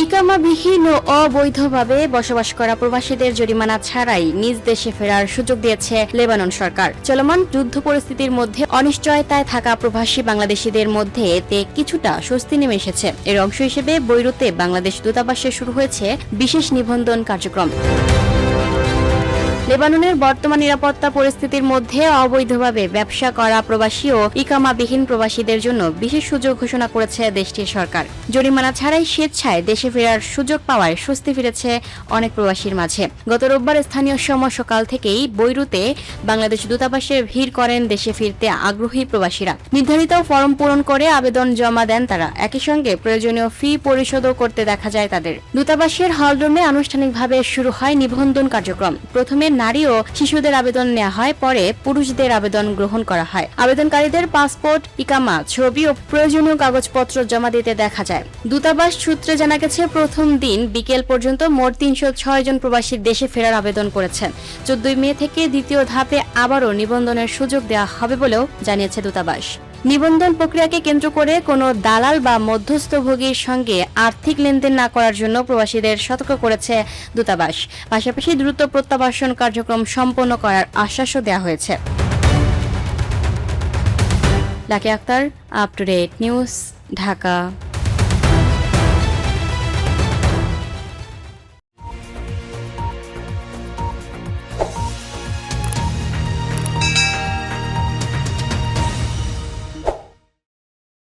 ইকামাবিহীন ও অবৈধভাবে বসবাস করা প্রবাসীদের জরিমানা ছাড়াই নিজ দেশে ফেরার সুযোগ দিয়েছে লেবানন সরকার। চলমান যুদ্ধ পরিস্থিতির মধ্যে অনিশ্চয়তায় থাকা প্রবাসী বাংলাদেশিদের মধ্যে এতে কিছুটা স্বস্তি নেমে এসেছে। এর অংশ হিসেবে বৈরুতে বাংলাদেশ দূতাবাসে শুরু হয়েছে বিশেষ নিবন্ধন কার্যক্রম। লেবাননের বর্তমান নিরাপত্তা পরিস্থিতির মধ্যে অবৈধভাবে ব্যবসা করা প্রবাসী ও ইকামাবিহীন প্রবাসীদের জন্য বিশেষ সুযোগ ঘোষণা করেছে দেশটির সরকার। জরিমানা ছাড়াই স্বেচ্ছায় দেশে ফেরার সুযোগ পাওয়ায় স্বস্তি ফিরেছে অনেক প্রবাসীর মাঝে। গত রোববার স্থানীয় সময় সকাল থেকেই বৈরুতে বাংলাদেশ দূতাবাসে ভিড় করেন দেশে ফিরতে আগ্রহী প্রবাসীরা। নির্ধারিত ফরম পূরণ করে আবেদন জমা দেন তারা। একই সঙ্গে প্রয়োজনীয় ফি পরিশোধও করতে দেখা যায় তাদের। দূতাবাসের হলরুমে আনুষ্ঠানিকভাবে শুরু হয় নিবন্ধন কার্যক্রম। প্রথমে নারী ও শিশুদের আবেদন নেওয়া হয়, পরে পুরুষদের আবেদন গ্রহণ করা হয়। আবেদনকারীদের পাসপোর্ট, ইকামা, ছবি ও প্রয়োজনীয় কাগজপত্র জমা দিতে দেখা যায়। দূতাবাস সূত্রে জানা গেছে, প্রথম দিন বিকেল পর্যন্ত মোট ৩০৬ জন প্রবাসী দেশে ফেরার আবেদন করেছেন। ১৪ মে থেকে দ্বিতীয় ধাপে আবারও নিবন্ধনের সুযোগ দেওয়া হবে বলেও জানিয়েছে দূতাবাস। নিবন্ধন প্রক্রিয়াকে কেন্দ্র করে কোনো দালাল বা মধ্যস্থভোগীর সঙ্গে আর্থিক লেনদেন না করার জন্য প্রবাসীদের সতর্ক করেছে দূতাবাস। পাশাপাশি দ্রুত প্রত্যাবাসন কার্যক্রম সম্পন্ন করার আশ্বাসও দেওয়া হয়েছে। Lucky Akter, up to date news, Dhaka.